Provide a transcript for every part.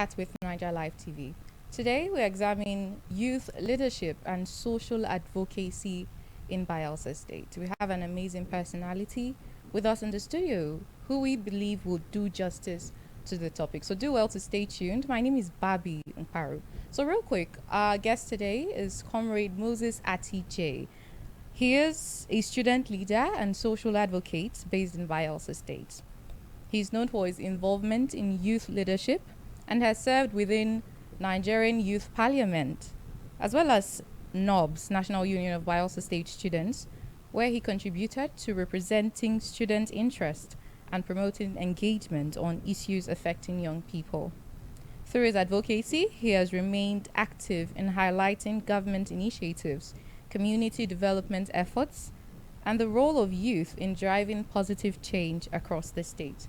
Chat with Naija Live TV. Today we examine youth leadership and social advocacy in Bayelsa State. We have an amazing personality with us in the studio who we believe will do justice to the topic. So do well to stay tuned. My name is Barbie Mkparu. So real quick, our guest today is Comrade Moses Atti J. He is a student leader and social advocate based in Bayelsa State. He's known for his involvement in youth leadership and has served within Nigerian Youth Parliament, as well as NOBS, National Union of Bayelsa State Students, where he contributed to representing student interest and promoting engagement on issues affecting young people. Through his advocacy, he has remained active in highlighting government initiatives, community development efforts, and the role of youth in driving positive change across the state.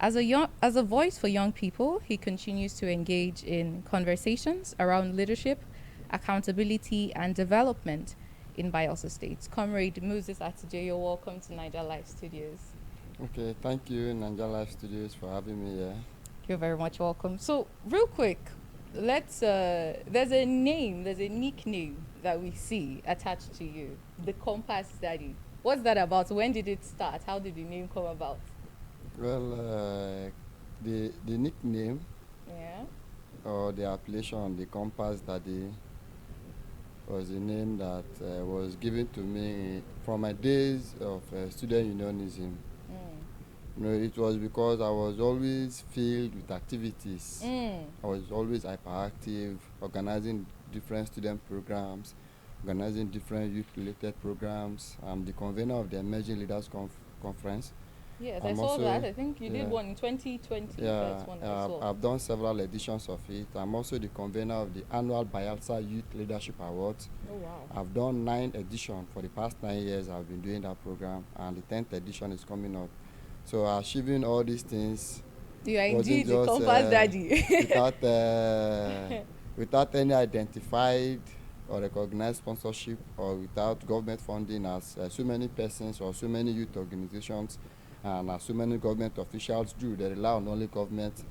As a voice for young people, he continues to engage in conversations around leadership, accountability, and development in Bayelsa State. Comrade Moses Atti, you're welcome to Naija Live Studios. Okay, thank you, Naija Live Studios, for having me here. You're very much welcome. So, real quick, there's a nickname that we see attached to you, the Compass Daddy. What's that about? When did it start? How did the name come about? Well, the nickname Yeah. or the appellation, the Compass Daddy, was a name that was given to me from my days of student unionism. It was because I was always filled with activities. I was always hyperactive, organizing different student programs, organizing different youth-related programs. I'm the convener of the Emerging Leaders Conference. Yes, I saw that. I think you did one in 2020. That's one I saw. I've done several editions of it. I'm also the convener of the annual Bayelsa Youth Leadership Awards. Oh, wow. I've done 9 editions. For the past 9 years, I've been doing that program, and the 10th edition is coming up. So achieving all these things You are indeed the Compass Daddy. without any identified or recognized sponsorship, or without government funding, as so many persons or so many youth organizations and as so many government officials do. They rely on only government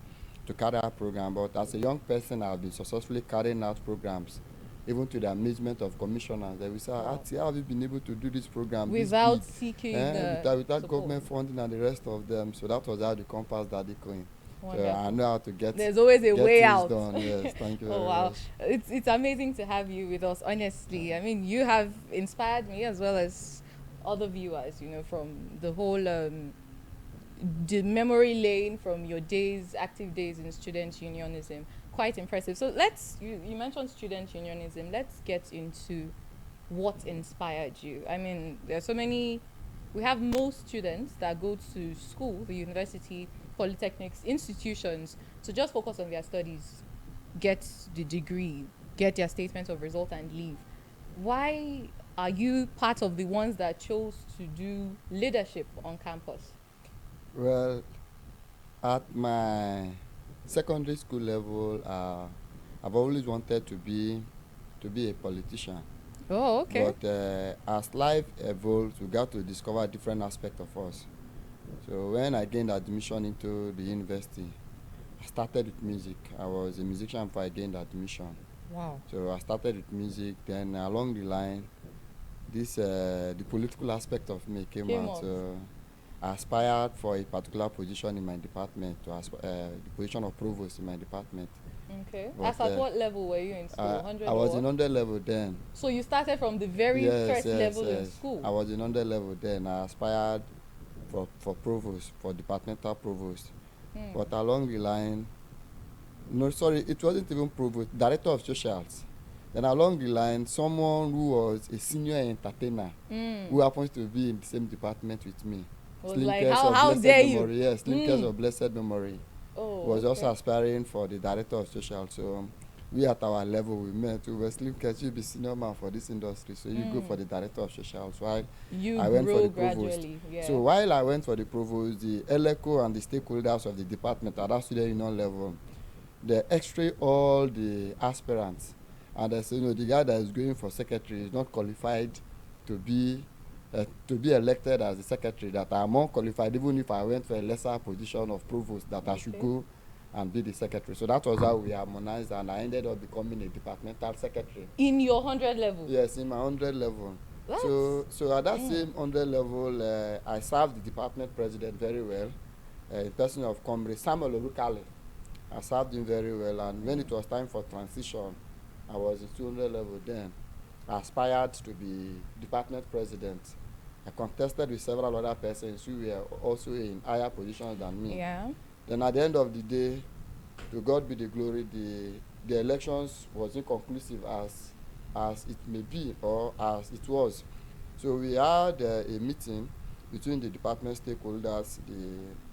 to carry out program. But as a young person, I've been successfully carrying out programs, even to the amusement of commissioners. They will say, Wow. Atti, how have you been able to do this program Without this big? seeking Without support. government funding and the rest of them. So that was how the Compass Daddy came. So Wonderful. I know how to get There's always a get way things out. done. Yes, thank you Oh, very wow. much. It's amazing to have you with us, honestly. I mean, you have inspired me as well as other viewers, from the whole the memory lane from your active days in student unionism. Quite impressive. So you mentioned student unionism. Let's get into what inspired you. I mean, there are so many, we have most students that go to school, the university, polytechnics, institutions, to just focus on their studies, get the degree, get their statement of result and leave. Why are you part of the ones that chose to do leadership on campus? Well, at my secondary school level, I've always wanted to be a politician. Oh, okay. But as life evolves, we got to discover different aspects of us. So when I gained admission into the university, I started with music. I was a musician before I gained admission. Wow. So I started with music. Then along the line, the political aspect of me came out. So I aspired for a particular position in my department, the position of provost in my department. Okay. But, As at what level were you in school? 100 I was or in what? 100 level then. So you started from the very first level in school? I was in 100 level then. I aspired for provost, for departmental provost. But along the line, no, sorry, it wasn't even provost, director of socials. Then along the line, someone who was a senior entertainer, who happens to be in the same department with me, Was Slim like, Cares how of dare blessed you? memory, yes, Slim Cares of blessed memory, Oh, was also okay. aspiring for the director of social. So we at our level, we met. We were Slim Cares, you be senior man for this industry, so you go for the director of social. So You I went for grow the provost. gradually. Yeah. So while I went for the provost, the ELECO and the stakeholders of the department at that student union level, they x-ray all the aspirants, and they say, the guy that is going for secretary is not qualified to be elected as the secretary, that I am more qualified even if I went for a lesser position of provost, that I should go and be the secretary. So that was how we harmonized, and I ended up becoming a departmental secretary. In your 100 level? Yes, in my 100 level. What? So at that same 100 level, I served the department president very well, in person of Comrade Samuel Olukale. I served him very well, and when it was time for transition, I was in 200 level then. I aspired to be department president. I contested with several other persons who were also in higher positions than me. Yeah. Then at the end of the day, to God be the glory, the elections was inconclusive as it may be or as it was. So we had a meeting between the department stakeholders,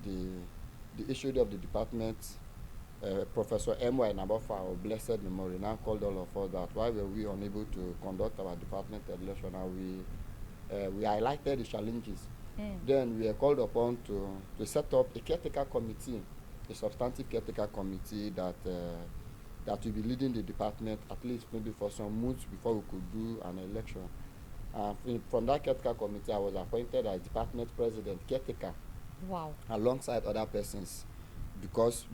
the HOD of the department, Professor M.Y. Nabofa of blessed memory, now called all of us that why were we unable to conduct our department election, and we highlighted the challenges. Then we were called upon to set up a caretaker committee, a substantive caretaker committee that will be leading the department at least maybe for some months before we could do an election. From that caretaker committee, I was appointed as department president caretaker. Wow. Alongside other persons, because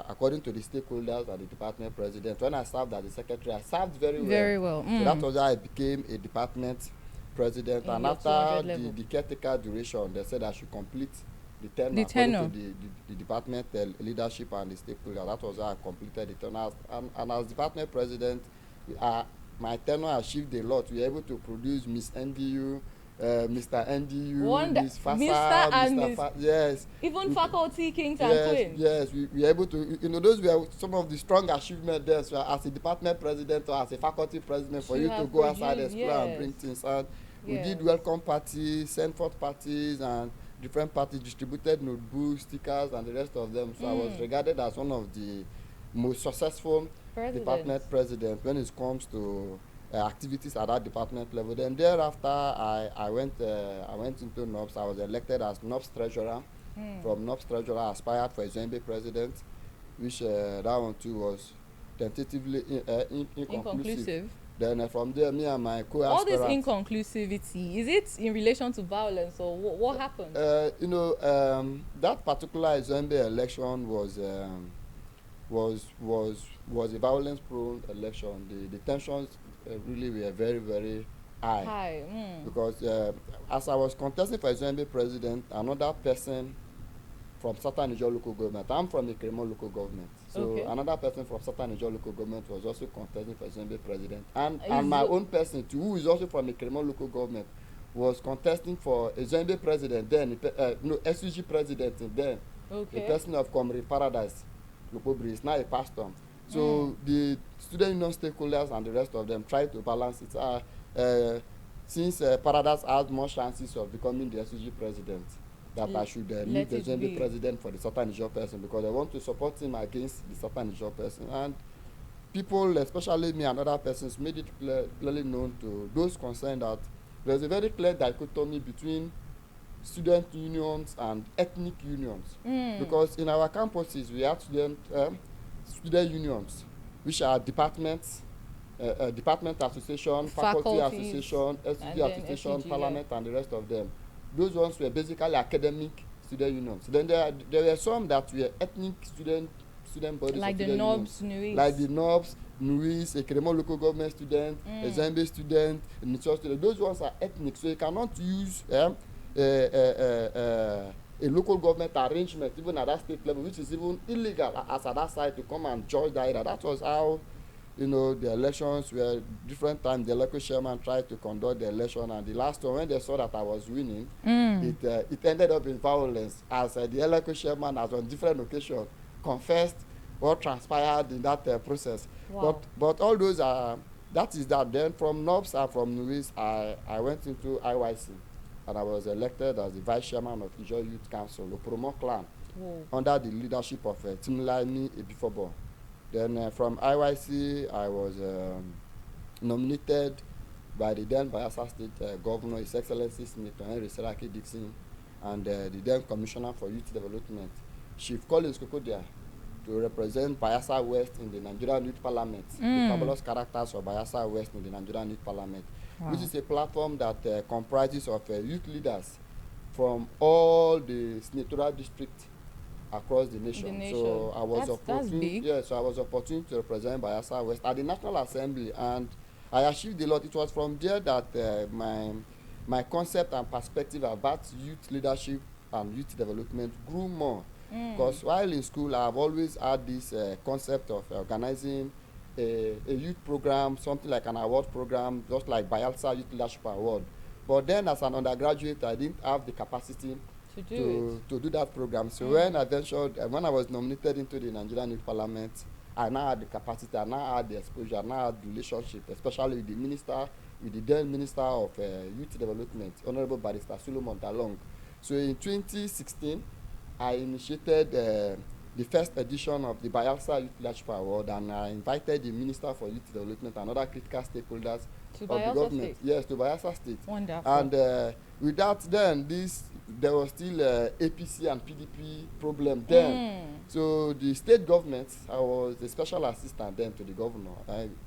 according to the stakeholders and the department president, when I served as the secretary, I served very well. Very well. So that was how I became a department president. And after the caretaker duration, they said I should complete the tenure according to the department leadership and the stakeholders. That was how I completed the tenure. And as department president, my tenure achieved a lot. We were able to produce Miss NDU, Mr. NDU, Miss Fasa, Mr. and Mr. Yes. Even faculty kings and queens. Yes, we were able to, those were some of the strong achievements there. So as a department president or as a faculty president, for you to go outside, explore and bring things out. We did welcome parties, sent forth parties, and different parties distributed notebooks, stickers, and the rest of them. So I was regarded as one of the most successful department president when it comes to activities at that department level. Then thereafter, I went into NOPS. I was elected as NOPS treasurer. From NOPS treasurer, I aspired for a Zambia president, which that one too was tentatively inconclusive. Then from there, me and my co-aspirant. All this inconclusivity, is it in relation to violence or what happened? That particular Zambia election was a violence-prone election. The tensions really were very, very high. Because as I was contesting for Zambia president, another person from Southern Naija local government, I'm from Mkparu local government, so another person from Southern Naija local government was also contesting for Zambia president, and my own person too, who is also from Mkparu local government, was contesting for a Zambia president then, SUG president then, a person of Comrade Paradise. Lukobri is now a pastor. So the student union stakeholders and the rest of them tried to balance it. Since Paradise has more chances of becoming the SUG president, that I should leave the Zambia president for the Southern Naija person, because I want to support him against the Southern Naija person. And people, especially me and other persons, made it clearly known to those concerned that there's a very clear dichotomy between student unions and ethnic unions, because in our campuses we have student unions, which are departments, department association, faculty association, SUG association, parliament, and the rest of them. Those ones were basically academic student unions. Then there were some that were ethnic student bodies, like the NOBS, NUIS. Like the NOBS, NUIS, a Kremon local government student, a Zambia student, a Nicho student. Those ones are ethnic, so you cannot use a local government arrangement, even at that state level, which is even illegal as at that side, to come and judge that area. That was how, the elections were different times. The local chairman tried to conduct the election, and the last one, when they saw that I was winning, it ended up in violence, as the local chairman has on different occasions confessed what transpired in that process. Wow. But all those are, that is that. Then from NOBS and from NUIS, I went into IYC, and I was elected as the vice chairman of Ijo Youth Council, the Promo clan, under the leadership of Timlaini Ebifobo. Then from IYC, I was nominated by the then Bayelsa State Governor, His Excellency Smith Henry Seraki Dixon, and the then Commissioner for Youth Development, Chief Collins Kokodia, to represent Bayelsa West in the Nigerian Youth Parliament, the fabulous characters of Bayelsa West in the Nigerian Youth Parliament, which is a platform that comprises of youth leaders from all the senatorial districts across the nation. So I was That's big. so I was opportunity to represent Bayelsa West at the National Assembly, and I achieved a lot. It was from there that my concept and perspective about youth leadership and youth development grew more. Because while in school, I've always had this concept of organizing a youth program, something like an award program, just like Bayelsa Youth Leadership Award. But then, as an undergraduate, I didn't have the capacity to do that program. So when I ventured, when I was nominated into the Nigerian Youth Parliament, I now had the capacity, I now had the exposure, I now had the relationship, especially with the minister, with the then Minister of Youth Development, Honorable Barrister Solomon Dalong. So in 2016, I initiated the first edition of the Bayelsa Youth Leadership Award, and I invited the Minister for Youth Development and other critical stakeholders of the government. Yes, to Bayelsa State. Wonderful. And with that, then there was still APC and PDP problem then. So the state government, I was the special assistant then to the governor.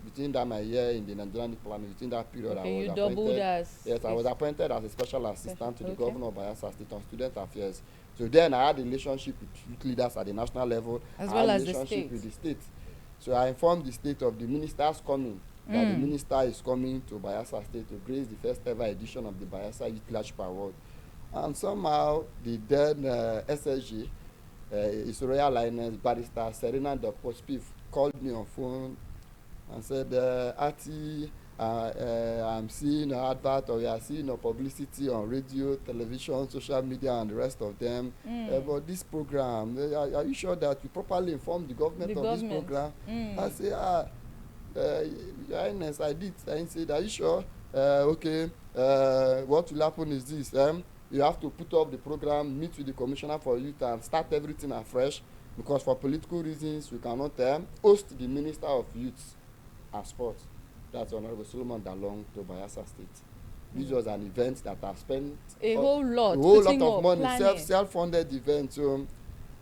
Between that my year in the Nigerian Parliament, between that period, I was appointed. Yes, I was appointed as a special assistant to the governor of Bayelsa State on student affairs. So then I had a relationship with youth leaders at the national level, as well as the state. With the state. So I informed the state of the minister's coming, that the minister is coming to Bayelsa State to grace the first ever edition of the Bayelsa Youth Leadership Award. And somehow the then SSG, His Royal Highness Barrister Serena Dokpo-Spiff, called me on phone and said, Atti, I'm seeing an advert, or we are seeing a publicity on radio, television, social media, and the rest of them about this program. Are you sure that you properly informed the government of this program? I say, Your Highness, I did. I said, are you sure? Okay. What will happen is this. You have to put up the program, meet with the Commissioner for Youth, and start everything afresh, because for political reasons, we cannot host the Minister of Youth and Sports. That's Honorable Solomon Dalong to Bayelsa State. This was an event that I spent a whole lot of money, self-funded event. So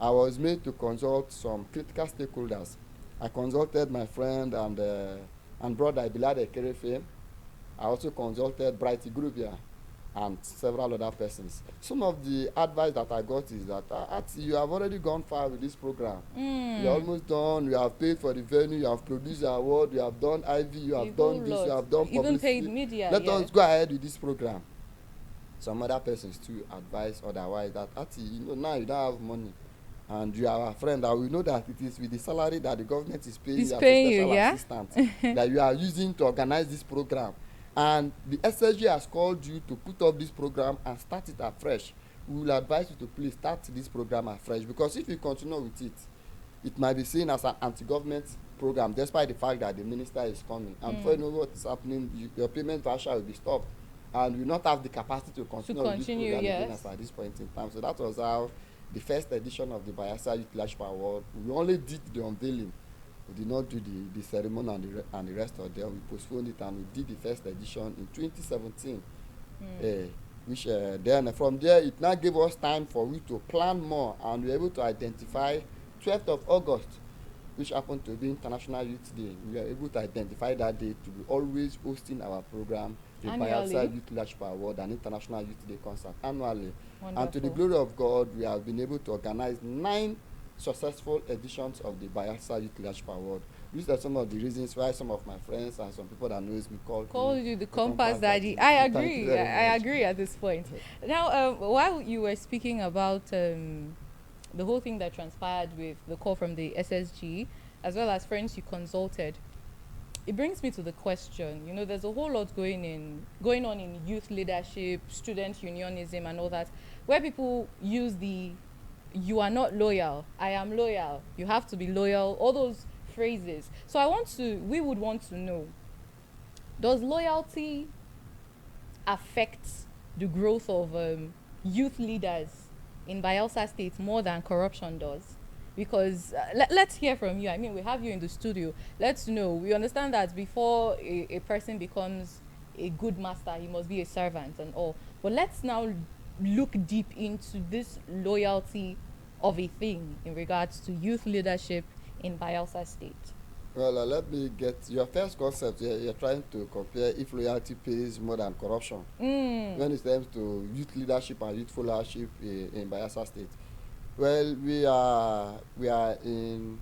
I was made to consult some critical stakeholders. I consulted my friend and brother Ibilade Ekerefe. I also consulted Brighty Grubia and several other persons. Some of the advice that I got is that you have already gone far with this program. You're almost done. You have paid for the venue. You have produced the award. You have done IV. You have done this. You have done publicity. Even paid media. Let us go ahead with this program. Some other persons too advise otherwise, that now you don't have money, and you are a friend, and we know that it is with the salary that the government is paying you as a special assistant that you are using to organize this program. And the SSG has called you to put up this program and start it afresh. We will advise you to please start this program afresh, because if you continue with it, it might be seen as an anti-government program, despite the fact that the minister is coming. And before you know what is happening, your payment voucher will be stopped, and you will not have the capacity to continue with this program again as at this point in time. So that was how the first edition of the Bayelsa Youth Leadership Award, we only did the unveiling. We did not do the ceremony and the rest of them. We postponed it, and we did the first edition in 2017. Which then from there, it now gave us time for we to plan more, and we were able to identify 12th of August, which happened to be International Youth Day. We were able to identify that day to be always hosting our program, the Bayelsa Youth Leadership Award and International Youth Day concert annually. Wonderful. And to the glory of God, we have been able to organize 9 successful editions of the Bayelsa Youth Leadership Award. These are some of the reasons why some of my friends and some people that knows me call you the Compass Daddy. I agree. I agree at this point. Now, while you were speaking about the whole thing that transpired with the call from the SSG, as well as friends you consulted, it brings me to the question. You know, there's a whole lot going on in youth leadership, student unionism, and all that, where people use the "you are not loyal, I am loyal, you have to be loyal," all those phrases. So we would want to know, does loyalty affect the growth of youth leaders in Bayelsa State more than corruption does? Because let's hear from you. I mean, we have you in the studio. Let's know. We understand that before a person becomes a good master, he must be a servant and all. But let's now look deep into this loyalty of a thing in regards to youth leadership in Bayelsa State. Well, let me get your first concept. You're trying to compare if loyalty pays more than corruption when it comes to youth leadership and youth followership in Bayelsa State. Well, we are in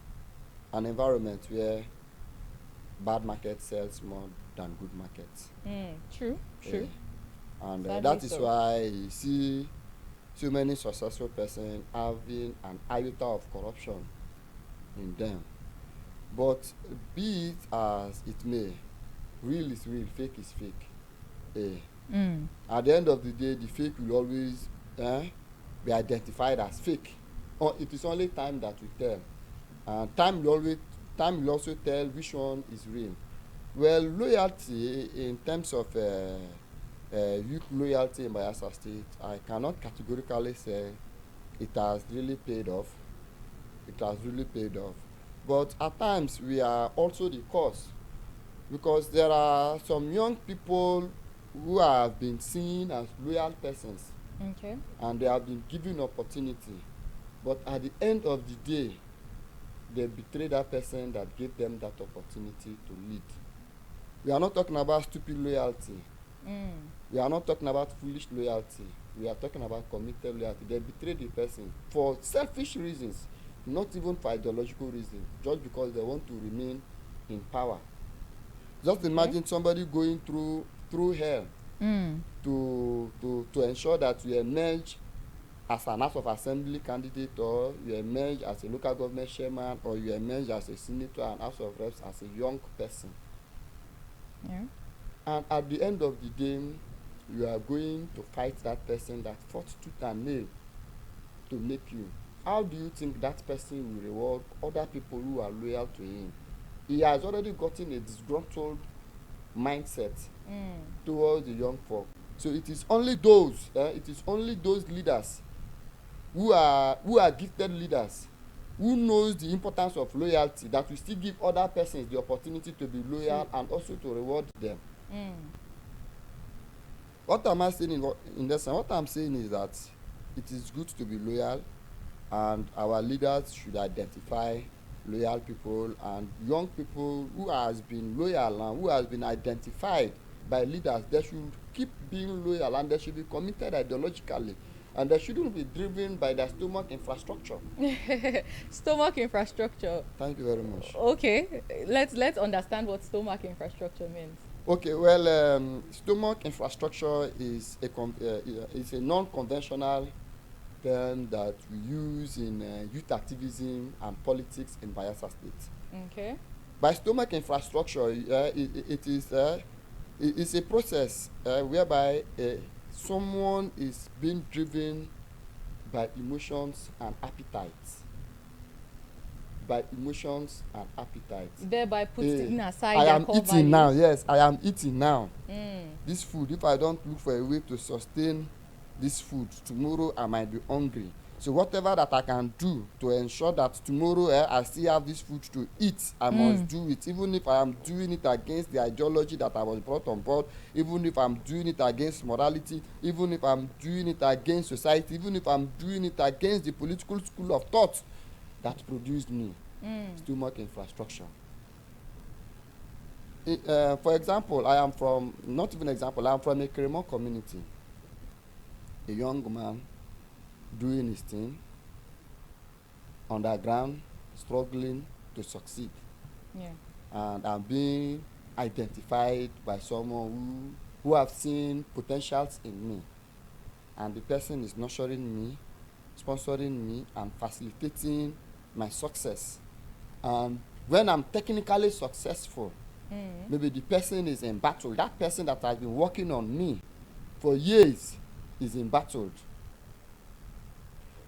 an environment where bad market sells more than good markets. True, Eh, true. and Sadly that is so. why you see so many successful persons having an iota of corruption in them. But be it as it may, real is real, fake is fake. Eh, Mm. at the end of the day, the fake will always be identified as fake. Or it is only time that will tell. And time will also tell which one is real. Well, loyalty in terms of youth loyalty in Bayelsa State, I cannot categorically say it has really paid off. It has really paid off. But at times we are also the cause, because there are some young people who have been seen as loyal persons Okay. and they have been given opportunity, but at the end of the day they betray that person that gave them that opportunity to lead. We are not talking about stupid loyalty. Mm. We are not talking about foolish loyalty. We are talking about committed loyalty. They betray the person for selfish reasons, not even for ideological reasons, just because they want to remain in power. Just Okay. imagine somebody going through hell Mm. to ensure that you emerge as an House of Assembly candidate, or you emerge as a local government chairman, or you emerge as a senator and House of Reps as a young person. Yeah. And at the end of the day, you are going to fight that person that fought tooth and nail to make you. How do you think that person will reward other people who are loyal to him? He has already gotten a disgruntled mindset Mm. towards the young folk. So it is only those leaders who are gifted leaders, who knows the importance of loyalty, that will still give other persons the opportunity to be loyal To. and also to reward them. Mm. What am I saying in this? What I'm saying is that it is good to be loyal, and our leaders should identify loyal people and young people who has been loyal and who has been identified by leaders. They should keep being loyal and they should be committed ideologically, and they shouldn't be driven by their stomach infrastructure. Stomach infrastructure. Thank you very much. Okay, let's understand what stomach infrastructure means. Okay, well, stomach infrastructure is a non-conventional term that we use in youth activism and politics in Bayelsa State. Okay. By stomach infrastructure, it's a process whereby someone is being driven by emotions and appetites. By emotions and appetites. Thereby putting aside I their am core eating now. values. Yes, I am eating now. Mm. This food, if I don't look for a way to sustain this food, tomorrow I might be hungry. So whatever that I can do to ensure that tomorrow I still have this food to eat, I must do it, even if I am doing it against the ideology that I was brought on board, even if I'm doing it against morality, even if I'm doing it against society, even if I'm doing it against the political school of thought that produced me. Stomach infrastructure. For example, I am from, not even example, I am from a Kremon community. A young man doing his thing, underground, struggling to succeed. Yeah. And I'm being identified by someone who have seen potentials in me. And the person is nurturing me, sponsoring me, and facilitating my success. And when I'm technically successful, maybe the person is embattled. That person that has been working on me for years is embattled.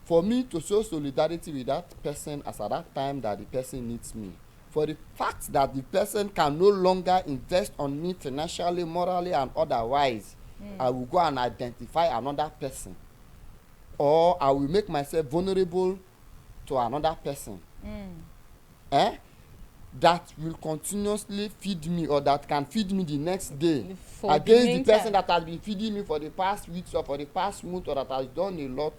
For me to show solidarity with that person as at that time that the person needs me, for the fact that the person can no longer invest on me financially, morally, and otherwise, I will go and identify another person, or I will make myself vulnerable to another person. That will continuously feed me, or that can feed me the next day, For the against the person meantime. that has been feeding me for the past weeks or for the past month, or that has done a lot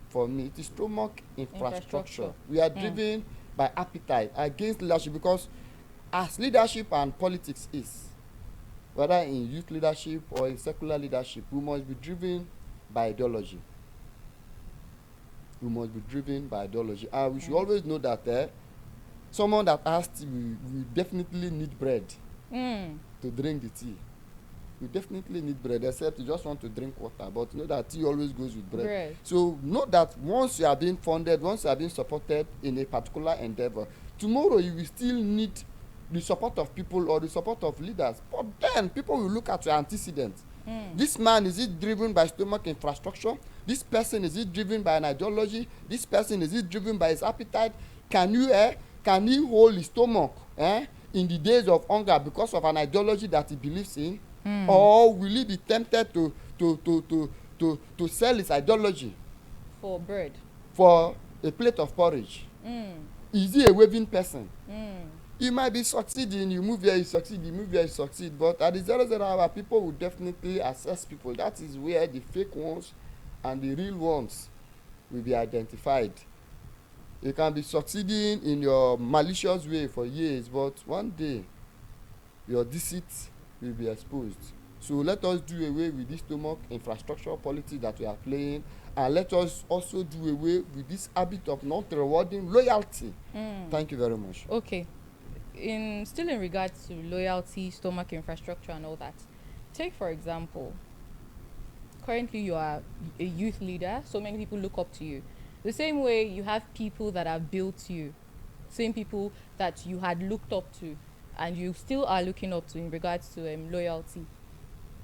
for me. It is stomach infrastructure. We are driven by appetite against leadership, because as leadership and politics is, whether in youth leadership or in secular leadership, we must be driven by ideology. we must be driven by ideology. And we should always know that someone that has tea will definitely need bread to drink the tea. You definitely need bread, except you just want to drink water. But know that tea always goes with bread. So know that once you are being funded, once you are being supported in a particular endeavor, tomorrow you will still need the support of people or the support of leaders. But then people will look at your antecedents. This man, is it driven by stomach infrastructure? This person, is it driven by an ideology? This person, is it driven by his appetite? Can he hold his stomach in the days of hunger because of an ideology that he believes in? Or will he be tempted to sell his ideology for bread, for a plate of porridge? Is he a waving person? You might be succeeding, you move here, you succeed, you move here, you succeed. But at the 00 hour, people will definitely assess people. That is where the fake ones and the real ones will be identified. You can be succeeding in your malicious way for years, but one day your deceit will be exposed. So let us do away with this stomach infrastructure politics that we are playing, and let us also do away with this habit of not rewarding loyalty. Thank you very much. Okay. Still in regards to loyalty, stomach infrastructure and all that, take for example, currently you are a youth leader, so many people look up to you. The same way you have people that have built you, same people that you had looked up to and you still are looking up to in regards to loyalty.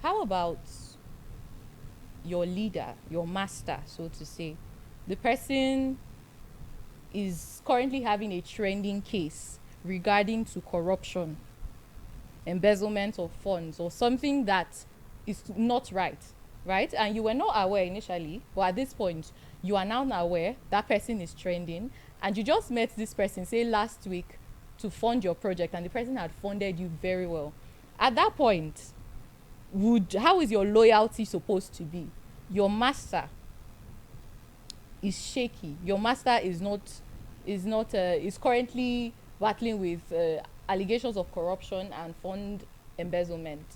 How about your leader, your master, so to say? The person is currently having a trending case regarding to corruption, embezzlement of funds, or something that is not right, and you were not aware initially, but at this point you are now aware that person is trending, and you just met this person, say last week, to fund your project, and the person had funded you very well. At that point, how is your loyalty supposed to be? Your master is shaky. Your master is currently battling with allegations of corruption and fund embezzlement.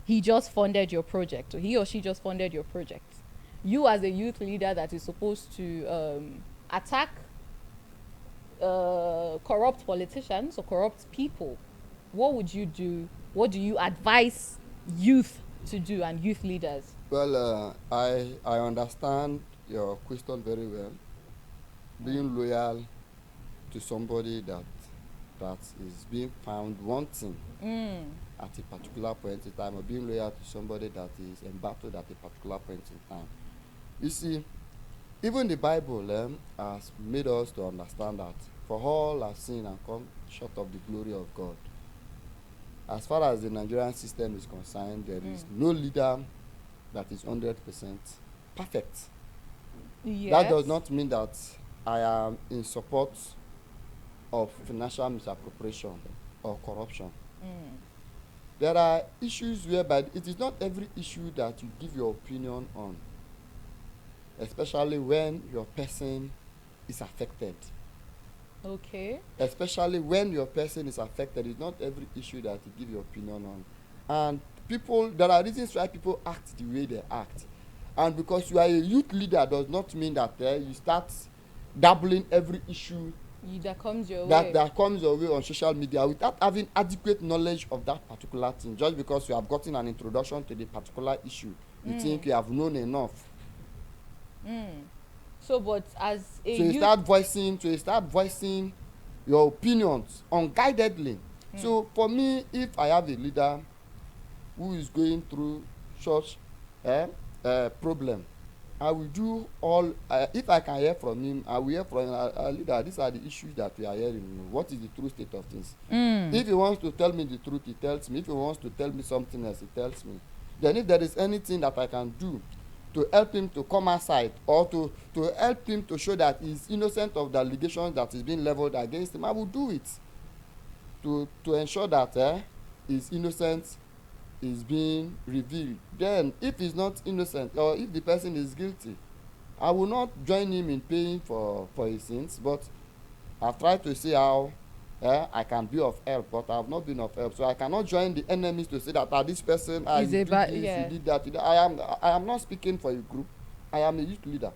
He just funded your project, or he or she just funded your project. You as a youth leader that is supposed to attack corrupt politicians or corrupt people, what would you do? What do you advise youth to do and youth leaders? Well, I understand your question very well. Being loyal to somebody that is being found wanting at a particular point in time, or being loyal to somebody that is embattled at a particular point in time. You see, even the Bible has made us to understand that for all have sinned and come short of the glory of God. As far as the Nigerian system is concerned, there is no leader that is 100% perfect. Yes. That does not mean that I am in support of financial misappropriation or corruption. There are issues whereby it is not every issue that you give your opinion on, especially when your person is affected. Okay. Especially when your person is affected, it's not every issue that you give your opinion on. And there are reasons why people act the way they act. And because you are a youth leader does not mean that you start dabbling every issue that comes your way on social media without having adequate knowledge of that particular thing. Just because you have gotten an introduction to the particular issue, you think you have known enough. So, but as a you start voicing your opinions unguidedly. So for me, if I have a leader who is going through such problem, I will do all. If I can hear from him, I will hear from him. Leader, these are the issues that we are hearing. What is the true state of things? If he wants to tell me the truth, he tells me. If he wants to tell me something else, he tells me. Then if there is anything that I can do to help him to come outside, or to help him to show that he's innocent of the allegations that is being leveled against him, I will do it to ensure that his innocence is being revealed. Then if he's not innocent, or if the person is guilty, I will not join him in paying for his sins, but I've tried to see how I can be of help, but I have not been of help. So I cannot join the enemies to say that this person he did this, he did that. I am not speaking for a group. I am a youth leader.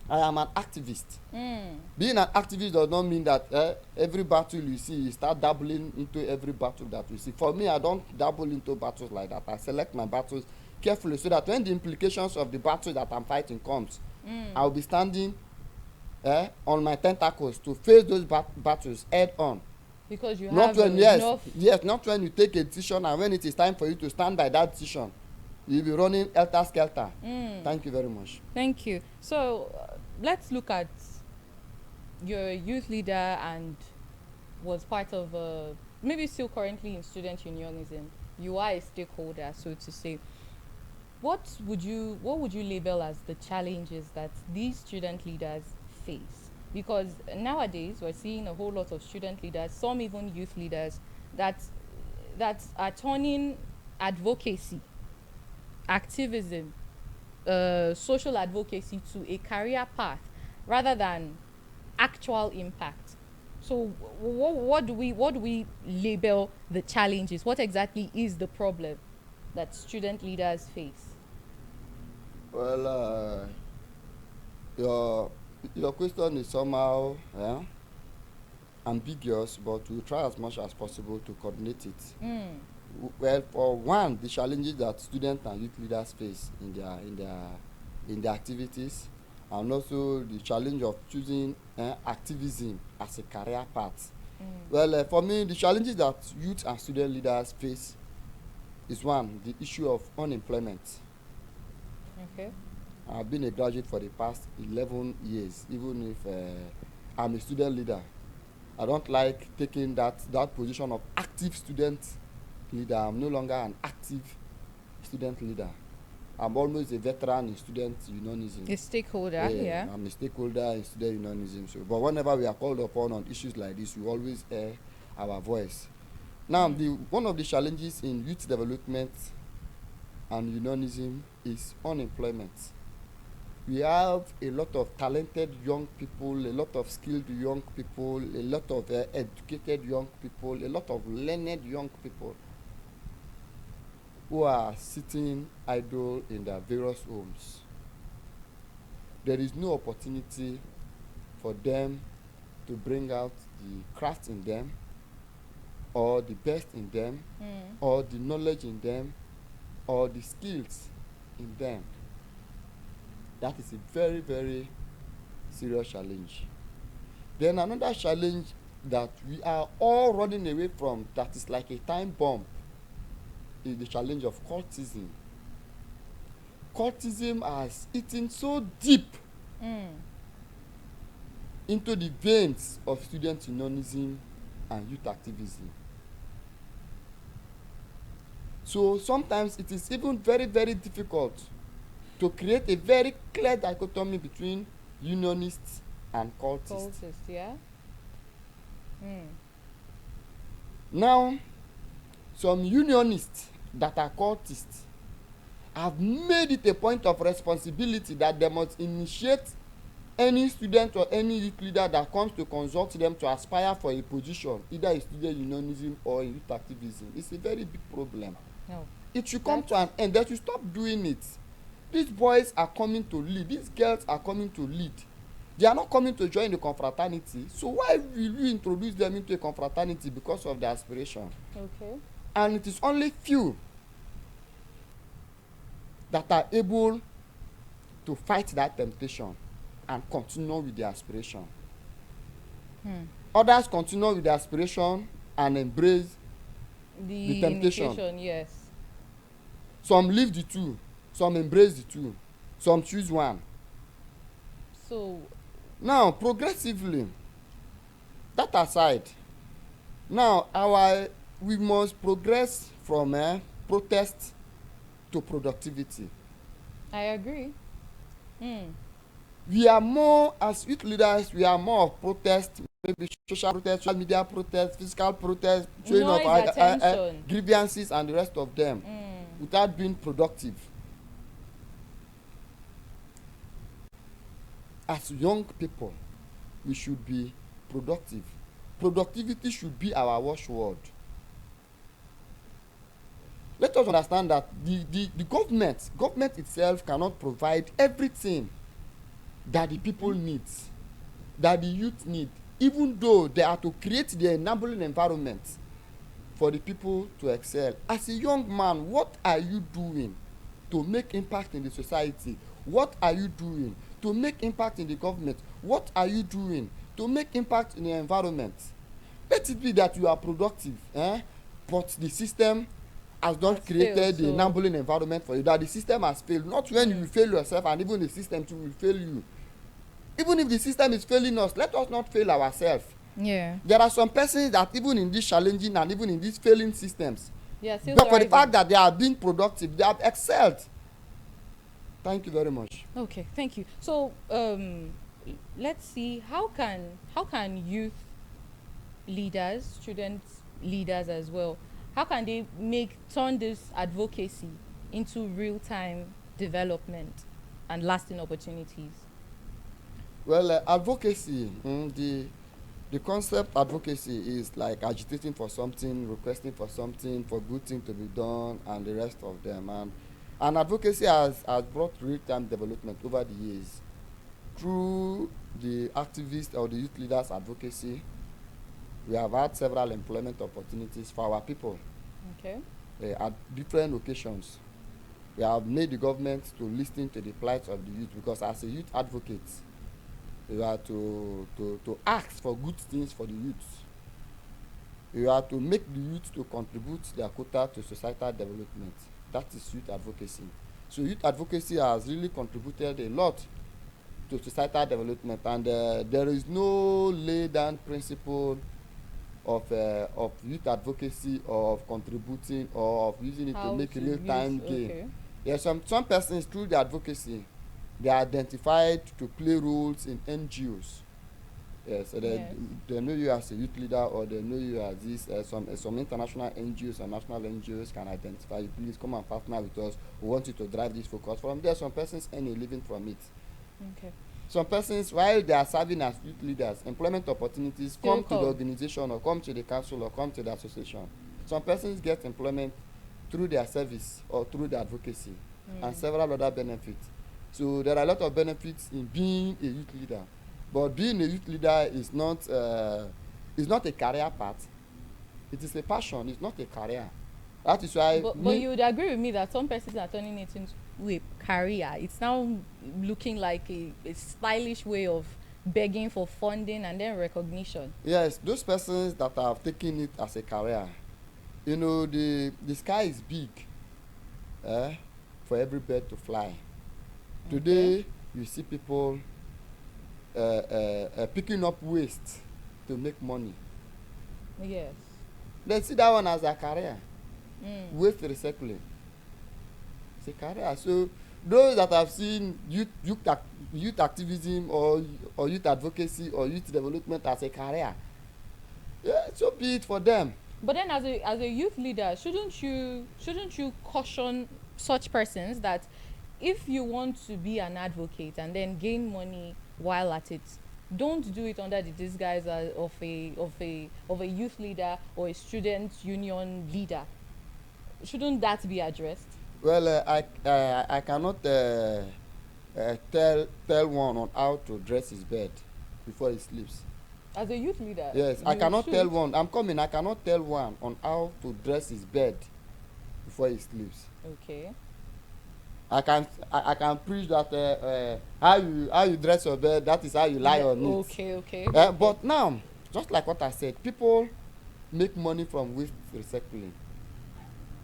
I am an activist. Mm. Being an activist does not mean that every battle you see, you start dabbling into every battle that you see. For me, I don't dabble into battles like that. I select my battles carefully so that when the implications of the battle that I'm fighting comes, I'll be standing on my tentacles to face those battles head on. Because you Not have when enough. yes, not when you take a decision and when it is time for you to stand by that decision, you'll be running helter skelter. Thank you very much. Thank you. So let's look at your youth leader and was part of maybe still currently in student unionism. You are a stakeholder, so to say. What would you label as the challenges that these student leaders face? Because nowadays we're seeing a whole lot of student leaders, some even youth leaders, that are turning advocacy, activism, social advocacy to a career path rather than actual impact. So what do we label the challenges? What exactly is the problem that student leaders face? Well, your your question is somehow ambiguous, but we'll try as much as possible to coordinate it. Well, for one, the challenges that students and youth leaders face in their activities, and also the challenge of choosing activism as a career path. Well, for me, the challenges that youth and student leaders face is one, the issue of unemployment. Okay. I've been a graduate for the past 11 years, even if I'm a student leader. I don't like taking that position of active student leader. I'm no longer an active student leader. I'm almost a veteran in student unionism. A stakeholder, yeah. I'm a stakeholder in student unionism. So, but whenever we are called upon on issues like this, we always air our voice. Now, one of the challenges in youth development and unionism is unemployment. We have a lot of talented young people, a lot of skilled young people, a lot of educated young people, a lot of learned young people who are sitting idle in their various homes. There is no opportunity for them to bring out the craft in them, or the best in them, or the knowledge in them, or the skills in them. That is a very, very serious challenge. Then another challenge that we are all running away from, that is like a time bomb, is the challenge of cultism. Cultism has eaten so deep into the veins of student unionism and youth activism. So sometimes it is even very, very difficult to create a very clear dichotomy between unionists and cultists. Cultists, yeah. Now, some unionists that are cultists have made it a point of responsibility that they must initiate any student or any youth leader that comes to consult them to aspire for a position, either in student unionism or in youth activism. It's a very big problem. No. It should come to an end. They should stop doing it. These boys are coming to lead. These girls are coming to lead. They are not coming to join the confraternity. So why will you introduce them into a confraternity because of their aspiration? Okay. And it is only few that are able to fight that temptation and continue with their aspiration. Others continue with their aspiration and embrace the temptation. Initiation, yes. Some leave the two, some embrace the two, some choose one. So Now, progressively, that aside, now we must progress from protest to productivity. I agree. We are more, as youth leaders, we are more of protest, maybe social protest, social media protest, physical protest, showing Noise, of attention. grievances and the rest of them, without being productive. As young people, we should be productive. Productivity should be our watchword. Let us understand that the government itself cannot provide everything that the people need, that the youth need, even though they are to create the enabling environment for the people to excel. As a young man, what are you doing to make impact in the society? What are you doing to make impact in the government? What are you doing to make impact in the environment? Let it be that you are productive, but the system has not created the enabling environment for you, that the system has failed. Not when you fail yourself, and even the system too will fail you. Even if the system is failing us, let us not fail ourselves. Yeah. There are some persons that even in these challenging and even in these failing systems, but for the fact that they are being productive, they have excelled. Thank you very much. Okay, thank you. So let's see, how can youth leaders, student leaders as well, how can they turn this advocacy into real-time development and lasting opportunities? Well, advocacy, the concept advocacy is like agitating for something, requesting for something, for good thing to be done, and the rest of them. And advocacy has brought real-time development over the years through the activists or the youth leaders advocacy. We have had several employment opportunities for our people. Okay. At different occasions. We have made the government to listen to the plight of the youth, because as a youth advocate, you are to ask for good things for the youth. You are to make the youth to contribute their quota to societal development. That is youth advocacy. So youth advocacy has really contributed a lot to societal development, and there is no laid down principle of youth advocacy, or of contributing, or of using it to make real time gain. Okay. There are some persons through the advocacy, they are identified to play roles in NGOs. Yes, so they know you as a youth leader, or they know you as this. Some international NGOs and national NGOs can identify you. Please come and partner with us. We want you to drive this focus. From there, some persons earn a living from it. Okay. Some persons, while they are serving as youth leaders, employment opportunities come to the organization, or come to the council, or come to the association. Some persons get employment through their service or through the advocacy, and several other benefits. So there are a lot of benefits in being a youth leader. But being a youth leader is not a career path. It is a passion. It's not a career. That is why. But you would agree with me that some persons are turning it into a career. It's now looking like a stylish way of begging for funding and then recognition. Yes, those persons that have taken it as a career, the sky is big, for every bird to fly. Today, you see people picking up waste to make money. Yes. They see that one as a career. Waste recycling. It's a career. So those that have seen youth activism, or youth advocacy, or youth development as a career, so be it for them. But then, as a youth leader, shouldn't you caution such persons that if you want to be an advocate and then gain money while at it, don't do it under the disguise of a youth leader or a student union leader? Shouldn't that be addressed? Well, I cannot tell one on how to dress his bed before he sleeps. As a youth leader? Yes, I cannot tell one. I cannot tell one on how to dress his bed before he sleeps. Okay. I can preach that how you dress your bed, that is how you lie on it. Okay. But now, just like what I said, people make money from waste recycling.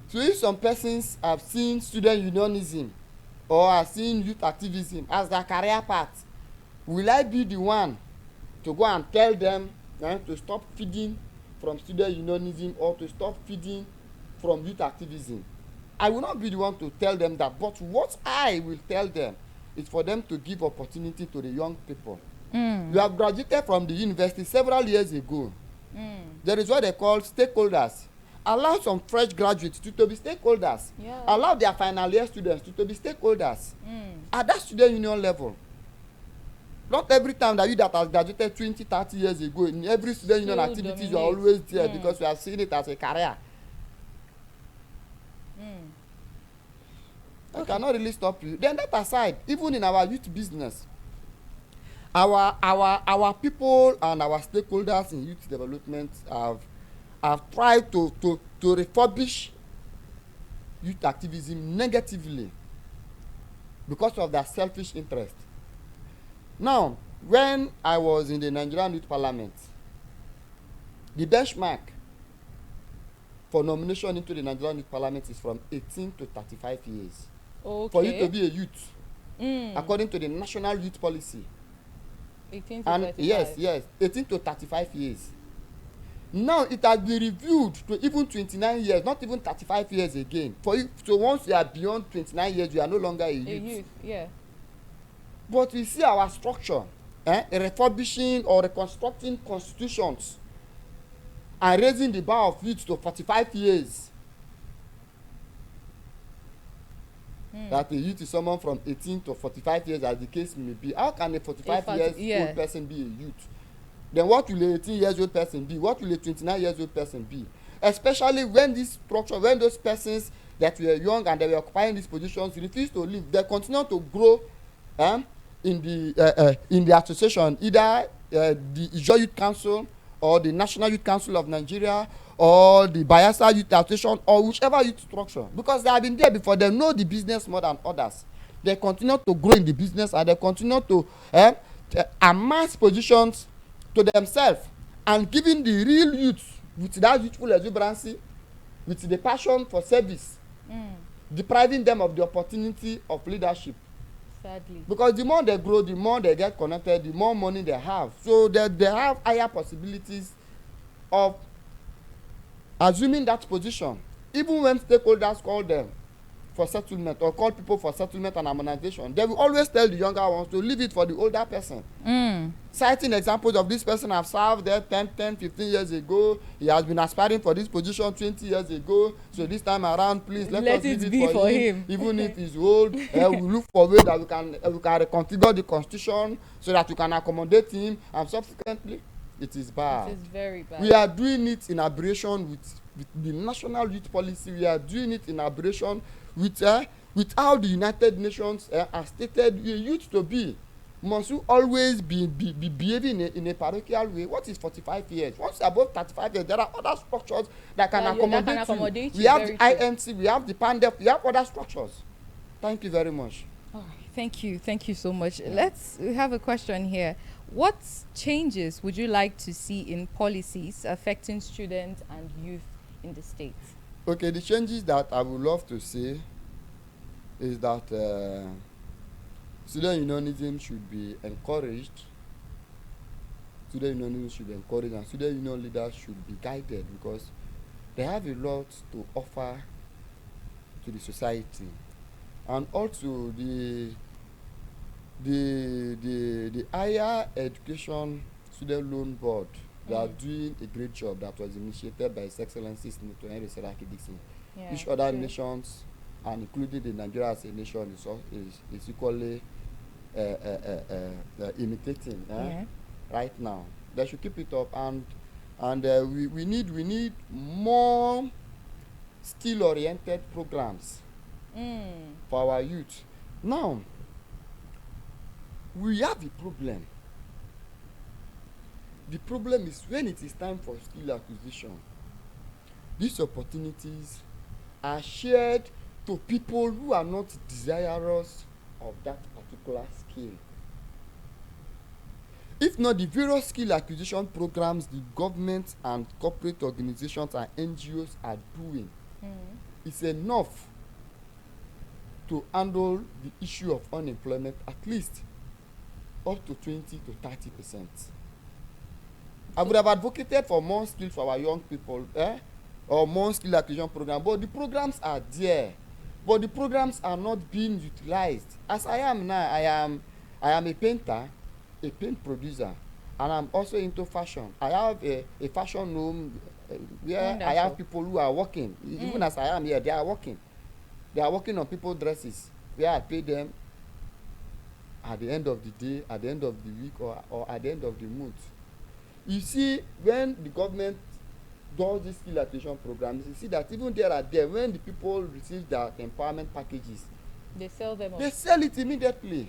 So if some persons have seen student unionism or have seen youth activism as their career path, will I be the one to go and tell them to stop feeding from student unionism, or to stop feeding from youth activism? I will not be the one to tell them that, but what I will tell them is for them to give opportunity to the young people. You have graduated from the university several years ago. There is what they call stakeholders. Allow some fresh graduates to be stakeholders. Allow their final year students to be stakeholders at that student union level. Not every time that has graduated 20-30 years ago, in every student union activities, you are always there because we have seen it as a career. I cannot really stop you. Then that aside, even in our youth business, our people and our stakeholders in youth development have tried to refurbish youth activism negatively because of their selfish interest. Now, when I was in the Nigerian Youth Parliament, the benchmark for nomination into the Nigerian Youth Parliament is from 18 to 35 years. Okay. For you to be a youth, according to the National Youth Policy. 18 to And 35. yes, 18 to 35 years. Now it has been reviewed to even 29 years, not even 35 years again. For you, so once you are beyond 29 years, you are no longer a youth. A youth, yeah. But we see our structure, refurbishing or reconstructing constitutions and raising the bar of youth to 45 years. That a youth is someone from 18 to 45 years, as the case may be. How can a 45 years old person be a youth? Then what will a 18 years old person be? What will a 29 years old person be? Especially when this structure, when those persons that were young and they were occupying these positions refuse to leave, they continue to grow in the association, either the Ijo Youth Council or the National Youth Council of Nigeria or the Bayelsa Youth Association or whichever youth structure, because they have been there before. They know the business more than others. They continue to grow in the business and they continue to amass positions to themselves, and giving the real youth with that youthful exuberancy, with the passion for service, depriving them of the opportunity of leadership. Sadly. Because the more they grow, the more they get connected, the more money they have. So they have higher possibilities of assuming that position. Even when stakeholders call them for settlement or call people for settlement and harmonization, they will always tell the younger ones to leave it for the older person. Citing examples of this person have served there 10, 15 years ago. He has been aspiring for this position 20 years ago. So this time around, please let us leave it for him. Even if he's old, we look for ways that we can reconfigure the constitution so that we can accommodate him. And subsequently, it is bad. It is very bad. We are doing it in aberration with the National Youth Policy. We are doing it in aberration with how the United Nations has stated youth to be. Must you always be behaving in a parochial way? What is 45 years? Once above 35 years, there are other structures that can accommodate you. We have the INC, we have the PANDEF, we have other structures. Thank you very much. All right. Thank you so much. We have a question here. What changes would you like to see in policies affecting students and youth in the state? Okay, the changes that I would love to see is that student unionism should be encouraged. Student unionism should be encouraged, and student union leaders should be guided, because they have a lot to offer to the society. And also the higher education student loan board, they are doing a great job. That was initiated by His Excellency Senator Henry Seraki Dixon. Each other nations, and including the Nigeria as a nation, is equally imitating right now. They should keep it up, and we need more skill-oriented programs for our youth. Now, we have a problem. The problem is when it is time for skill acquisition, these opportunities are shared to people who are not desirous of that particular skill. If not, the various skill acquisition programs the government and corporate organizations and NGOs are doing is enough to handle the issue of unemployment, at least up to 20 to 30%. I would have advocated for more skills for our young people, or more skill acquisition program, but the programs are there, but the programs are not being utilized. As I am now, I am a painter, a paint producer, and I'm also into fashion. I have a fashion room where Wonderful. I have people who are working. Even as I am here, they are working. They are working on people's dresses, where I pay them at the end of the day, at the end of the week, or at the end of the month. You see, when the government does this skill acquisition programs, you see that even when the people receive their empowerment packages, they sell them. They sell it immediately.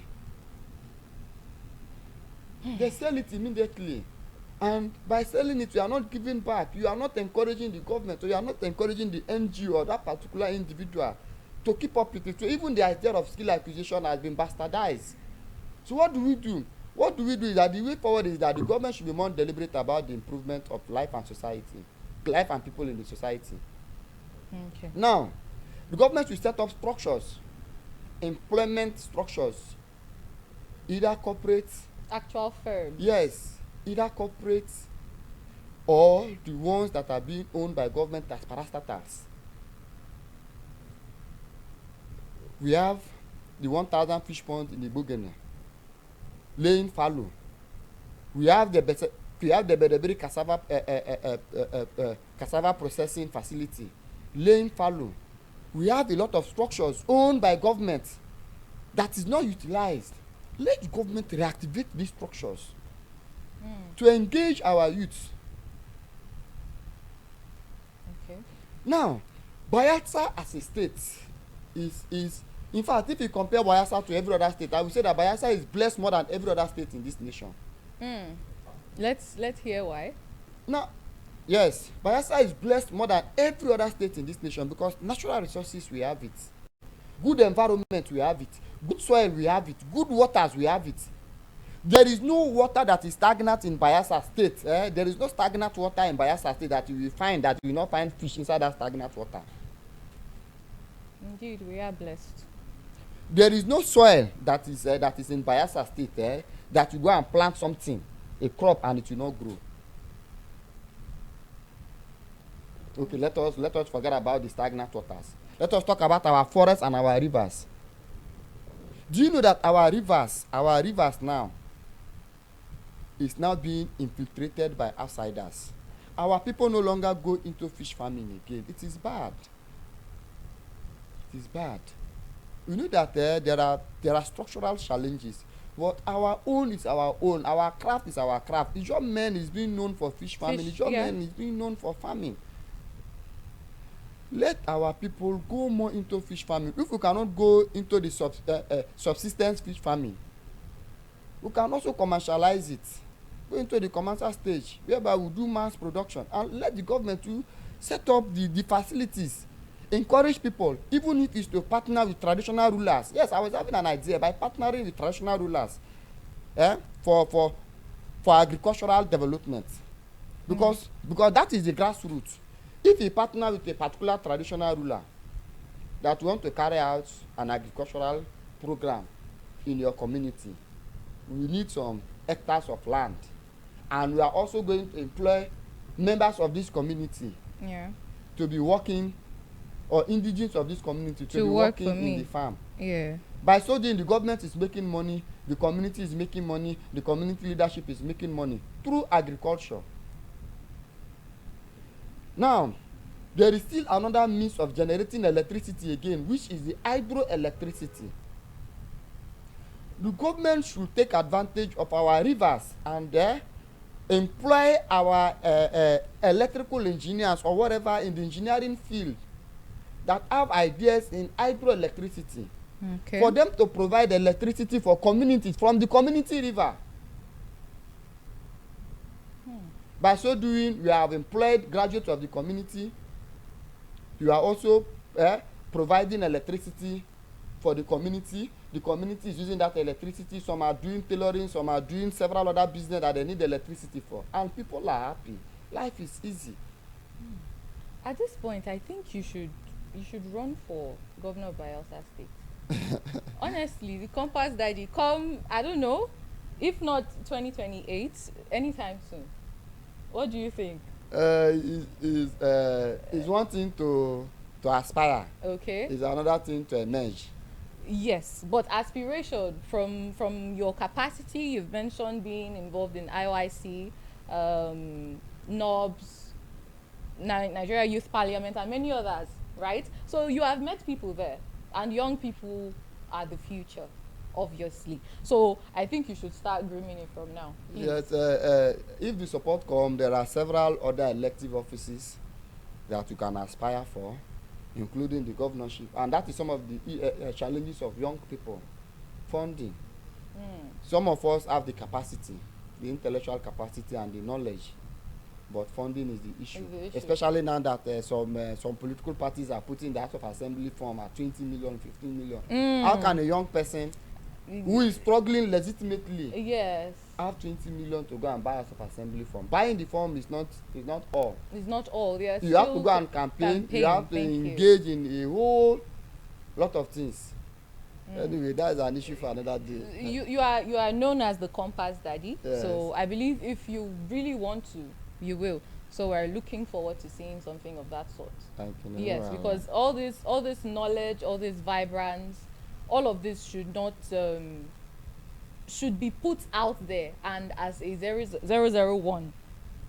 They sell it immediately. And by selling it, you are not giving back. You are not encouraging the government, or you are not encouraging the NGO or that particular individual to keep up with it. So even the idea of skill acquisition has been bastardized. So what do we do? What do we do is that the way forward is that the government should be more deliberate about the improvement of life and society, life and people in the society. Okay. Now, the government will set up structures, employment structures, either corporate, Actual firms. yes, either corporate or the ones that are being owned by government as parastatals. We have the 1,000 fish ponds in the Bugene, laying fallow. We have the Bedebiri cassava processing facility, laying fallow. We have a lot of structures owned by government that is not utilized. Let the government reactivate these structures to engage our youth. Okay. Now, Bayelsa as a state is in fact, if you compare Bayelsa to every other state, I would say that Bayelsa is blessed more than every other state in this nation. Let's hear why. Now, yes, Bayelsa is blessed more than every other state in this nation because natural resources we have it, good environment we have it, good soil we have it, good waters we have it. There is no water that is stagnant in Bayelsa state. There is no stagnant water in Bayelsa state that you will find that you will not find fish inside that stagnant water. Indeed, we are blessed. There is no soil that is in Bayelsa state that you go and plant something, a crop, and it will not grow. Okay, let us forget about the stagnant waters. Let us talk about our forests and our rivers. Do you know that our rivers now is now being infiltrated by outsiders? Our people no longer go into fish farming again. It is bad. It is bad. We know that there are structural challenges, but our own is our own. Our craft is our craft. Ijaw men is being known for fish farming. Ijaw men is being known for farming. Let our people go more into fish farming. If we cannot go into the subsistence fish farming, we can also commercialize it. Go into the commercial stage, whereby we do mass production, and let the government to set up the facilities. Encourage people, even if it's to partner with traditional rulers. Yes, I was having an idea by partnering with traditional rulers for agricultural development, because that is the grassroots. If you partner with a particular traditional ruler that want to carry out an agricultural program in your community, we need some hectares of land, and we are also going to employ members of this community to be working, or indigenous of this community to be working in the farm. By so doing, the government is making money, the community is making money, the community leadership is making money through agriculture. Now, there is still another means of generating electricity again, which is the hydroelectricity. The government should take advantage of our rivers and employ our electrical engineers or whatever in the engineering field that have ideas in hydroelectricity, for them to provide electricity for communities from the community river. By so doing, we have employed graduates of the community. You are also providing electricity for the community. The community is using that electricity. Some are doing tailoring, some are doing several other business that they need electricity for, and people are happy. Life is easy. At this point, I think you should run for governor of Bayelsa State. Honestly, the compass daddy come, I don't know, if not 2028, anytime soon. What do you think? Is one thing to aspire. Okay. Is another thing to emerge. Yes, but aspiration from your capacity, you've mentioned being involved in IOIC, NOBS, Nigeria Youth Parliament, and many others, right? So you have met people there, and young people are the future, obviously. So I think you should start grooming it from now. Yes, if the support comes, there are several other elective offices that you can aspire for, including the governorship, and that is some of the challenges of young people. Funding. Some of us have the capacity, the intellectual capacity and the knowledge, but funding is the issue. Is the issue. Especially now that some political parties are putting the House of Assembly form at 20 million, 15 million. How can a young person who is struggling legitimately have 20 million to go and buy House of Assembly form? Buying the form is not all. It's not all. Yes. You have to go and campaign. You have to engage in a whole lot of things. Anyway, that is an issue for another day. You are known as the Compass Daddy. Yes. So I believe if you really want to, you will. So we're looking forward to seeing something of that sort. Thank you. Yes, because all this knowledge, all this vibrance, all of this should not should be put out there, and as a 001,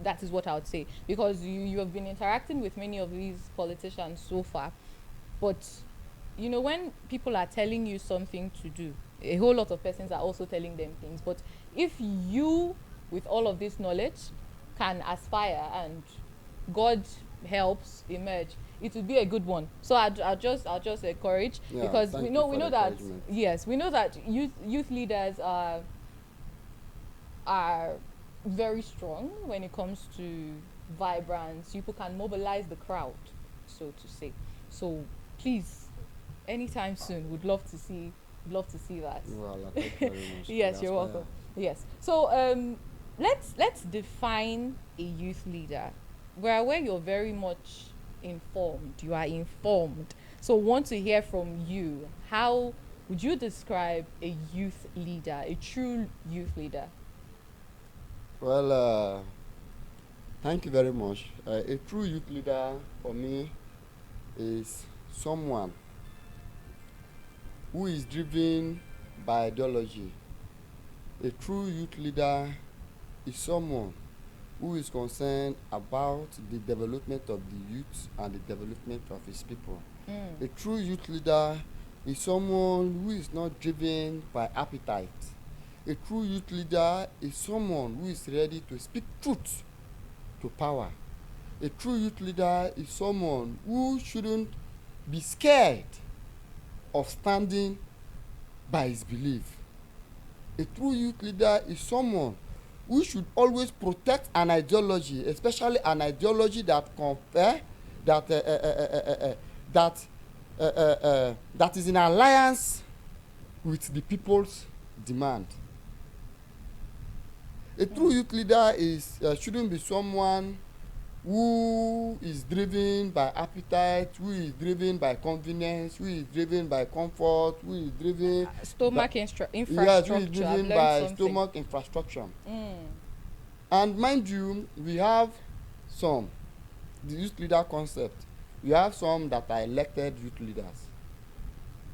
that is what I would say, because you have been interacting with many of these politicians so far, but you know, when people are telling you something to do, a whole lot of persons are also telling them things. But if you, with all of this knowledge, can aspire and God helps emerge, it would be a good one. So I'll just encourage, because we know that yes, we know that youth leaders are very strong when it comes to vibrance. People can mobilize the crowd, so to say. So please, anytime soon, would love to see that. Well, thank you very much. Yes, you're welcome. Yes. So let's define a youth leader. We're aware you're very much informed. You are informed. So want to hear from you. How would you describe a youth leader, a true youth leader? Well, thank you very much. A true youth leader for me is someone who is driven by ideology. A true youth leader is someone who is concerned about the development of the youth and the development of his people. A true youth leader is someone who is not driven by appetite. A true youth leader is someone who is ready to speak truth to power. A true youth leader is someone who shouldn't be scared of standing by his belief. A true youth leader is someone who should always protect an ideology, especially an ideology that that is in alliance with the people's demand. A true youth leader shouldn't be someone who is driven by appetite, who is driven by convenience, who is driven by comfort, who is driven stomach infrastructure. Yes, who is driven by stomach infrastructure. And mind you, we have the youth leader concept. We have some that are elected youth leaders.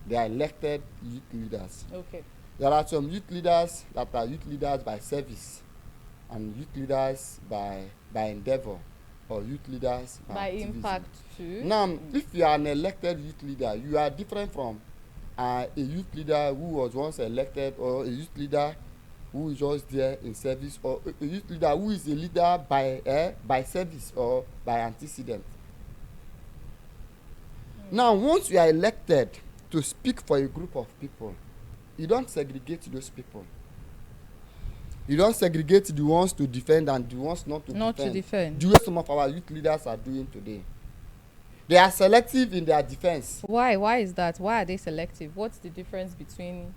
They are elected youth leaders. Okay. There are some youth leaders that are youth leaders by service, and youth leaders by endeavor, or youth leaders by activism. Impact too. Now, if you are an elected youth leader, you are different from a youth leader who was once elected, or a youth leader who is just there in service, or a youth leader who is a leader by service or by antecedent. Now, once you are elected to speak for a group of people, you don't segregate those people. You don't segregate the ones to defend and the ones not to defend. The way some of our youth leaders are doing today. They are selective in their defense. Why? Why is that? Why are they selective? What's the difference between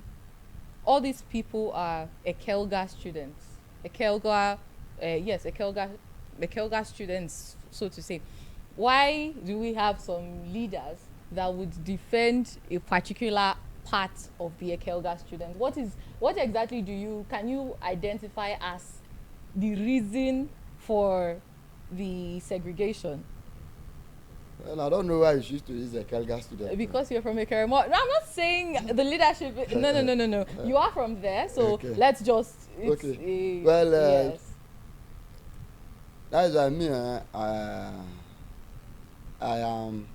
all these people? Are Ekelga students. Ekelga students, so to say. Why do we have some leaders that would defend a particular part of the Ekelga students? What exactly can you identify as the reason for the segregation? Well, I don't know why you choose to use Ekelga student. Because you're from Ekere. No, I'm not saying the leadership. No. You are from there, so okay. Let's just. Okay. Yes. That is what I mean. I am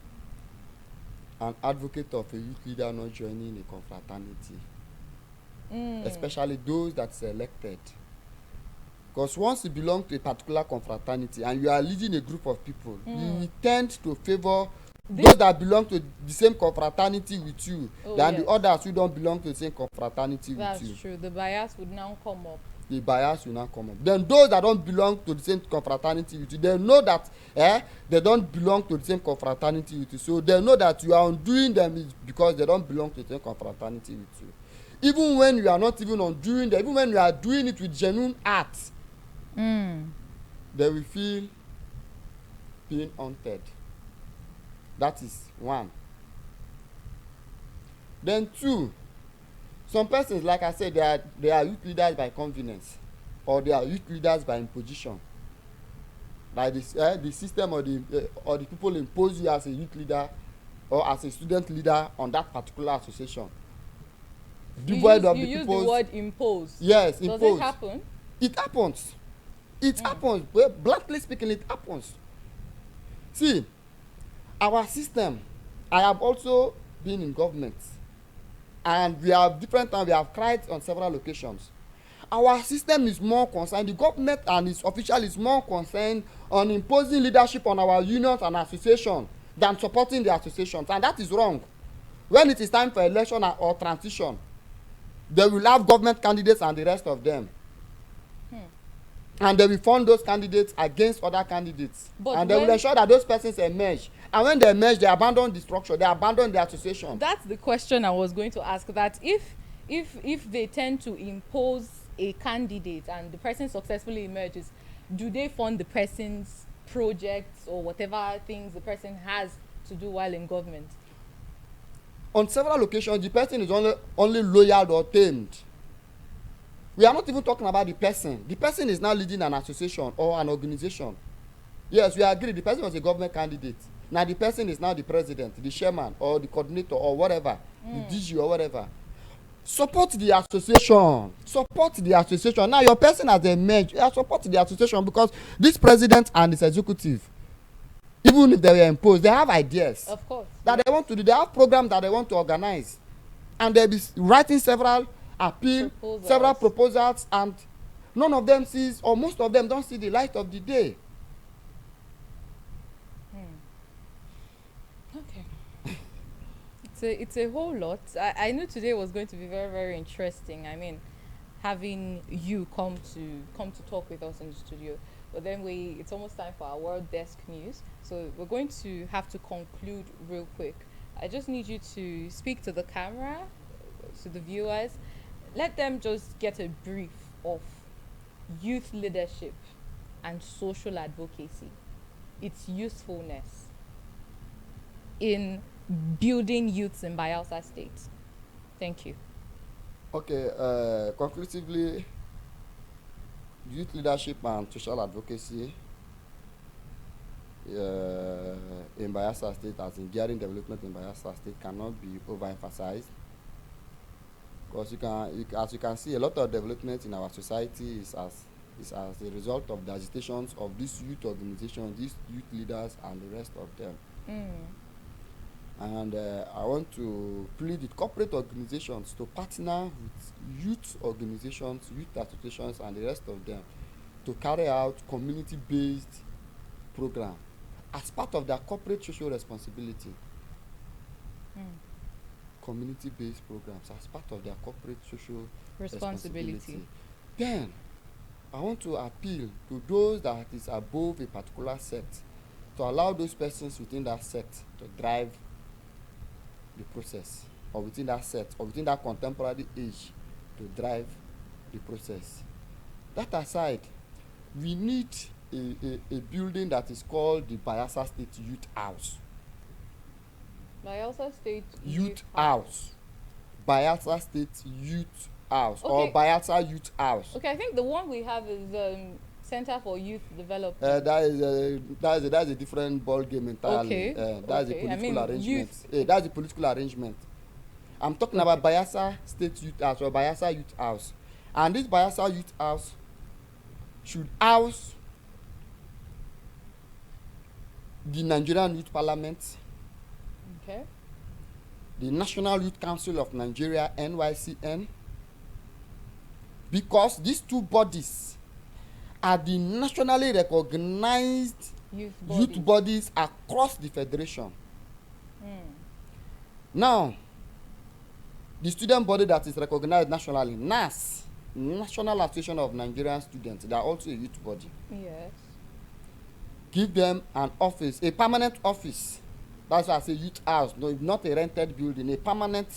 an advocate of a youth leader not joining a confraternity, especially those that are elected. Because once you belong to a particular confraternity and you are leading a group of people, you tend to favor those that belong to the same confraternity with you than the others who don't belong to the same confraternity with you. That's true. The bias would now come up. the bias will now come up. Then those that don't belong to the same confraternity with you, they know that they don't belong to the same confraternity with you. So they know that you are undoing them is because they don't belong to the same confraternity with you. Even when you are not even undoing them, even when you are doing it with genuine heart, they will feel being haunted. That is one. Then two, some persons, like I said, they are youth leaders by convenience, or they are youth leaders by imposition. Like this, the system or the people impose you as a youth leader or as a student leader on that particular association. Devoid of the use people's. the word impose. Yes, Does impose. it happen? It happens. It happens. Well, bluntly speaking, it happens. See, our system. I have also been in government, and we have different times. We have cried on several occasions. Our system is more concerned. The government and its official is more concerned on imposing leadership on our unions and associations than supporting the associations, and that is wrong. When it is time for election or transition, they will have government candidates and the rest of them, and they will fund those candidates against other candidates, and they will ensure that those persons emerge. And when they emerge, they abandon the structure, they abandon the association. That's the question I was going to ask. That if they tend to impose a candidate and the person successfully emerges, do they fund the person's projects or whatever things the person has to do while in government? On several occasions, the person is only loyal or tamed. We are not even talking about the person. The person is now leading an association or an organization. Yes, we agree the person was a government candidate. Now the person is now the president, the chairman, or the coordinator, or whatever, the DG or whatever. Support the association. Support the association. Now your person has emerged. Support the association, because this president and this executive, even if they were imposed, they have ideas. Of course. That they want to do. They have programs that they want to organize, and they'll be writing several several proposals, and none of them sees, or most of them don't see the light of the day. Okay. It's a whole lot. I knew today was going to be very, very interesting. I mean, having you come to talk with us in the studio. But then it's almost time for our World Desk News. So we're going to have to conclude real quick. I just need you to speak to the camera, to the viewers. Let them just get a brief of youth leadership and social advocacy, its usefulness in building youths in Bayelsa State. Thank you. Okay, conclusively, youth leadership and social advocacy in Bayelsa State, as in gearing development in Bayelsa State, cannot be overemphasized. Because as you can see, a lot of development in our society is as a result of the agitations of these youth organizations, these youth leaders, and the rest of them. And I want to plead with corporate organizations to partner with youth organizations, youth associations, and the rest of them to carry out community-based program as part of their corporate social responsibility. Community-based programs as part of their corporate social responsibility. Then, I want to appeal to those that is above a particular sect to allow those persons within that sect to drive the process, or within that sect, or within that contemporary age to drive the process. That aside, we need a building that is called the Bayelsa State Youth House. Bayelsa State Youth House. Bayelsa State Youth House, okay. Or Bayelsa Youth House. Okay, I think the one we have is Center for Youth Development. That's a different ball game entirely. Okay. That's a political arrangement. That's a political arrangement. I'm talking about Bayelsa State Youth House, or Bayelsa Youth House, and this Bayelsa Youth House should house the Nigerian Youth Parliament, okay, the National Youth Council of Nigeria (NYCN), because these two bodies are the nationally recognized youth bodies across the federation. Now, the student body that is recognized nationally, National Association of Nigerian Students, they are also a youth body. Yes. Give them an office, a permanent office. That's why I say youth house, no, not a rented building, a permanent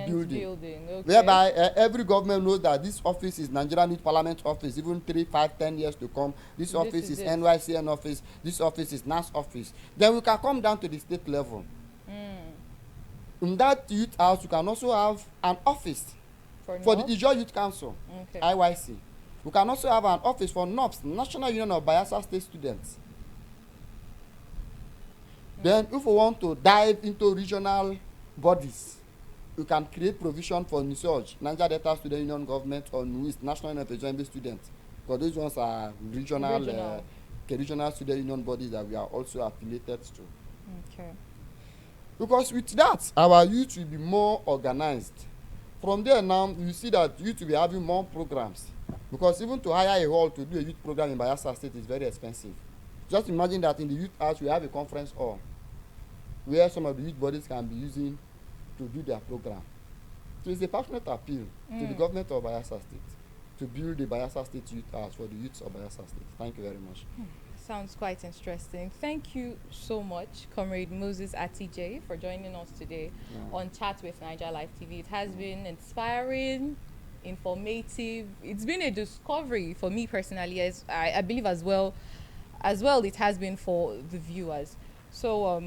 building. Okay. Whereby every government knows that this office is Nigerian Youth Parliament office, even 3, 5, 10 years to come. This office is NYCN office, this office is NAS office. Then we can come down to the state level. In that youth house, you can also have an office for the Ijo Youth Council, IYC. We can also have an office for NOPS, National Union of Bayelsa State Students. Then if we want to dive into regional bodies, we can create provision for NISOJ, Niger Delta Student Union Government, or NUIS, National Union of Ejembe Students, because those ones are regional student union bodies that we are also affiliated to. Okay. Because with that, our youth will be more organized. From there now, you see that youth will be having more programs. Because even to hire a hall to do a youth program in Bayelsa State is very expensive. Just imagine that in the youth house, we have a conference hall where some of the youth bodies can be using to do their program. So it's a passionate appeal to the government of Bayelsa State to build the Bayelsa State Youth House for the youths of Bayelsa State. Thank you very much. Sounds quite interesting. Thank you so much, Comrade Moses Atti, for joining us today on Chat with Naija Live TV. It has been inspiring, informative. It's been a discovery for me personally, as I believe as well it has been for the viewers. So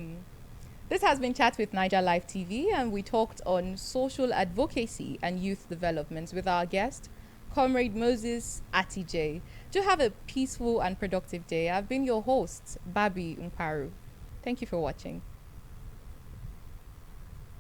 this has been Chat with Naija Live TV, and we talked on social advocacy and youth development with our guest, Comrade Moses Atti. Do have a peaceful and productive day. I've been your host, Barbie Mkparu. Thank you for watching.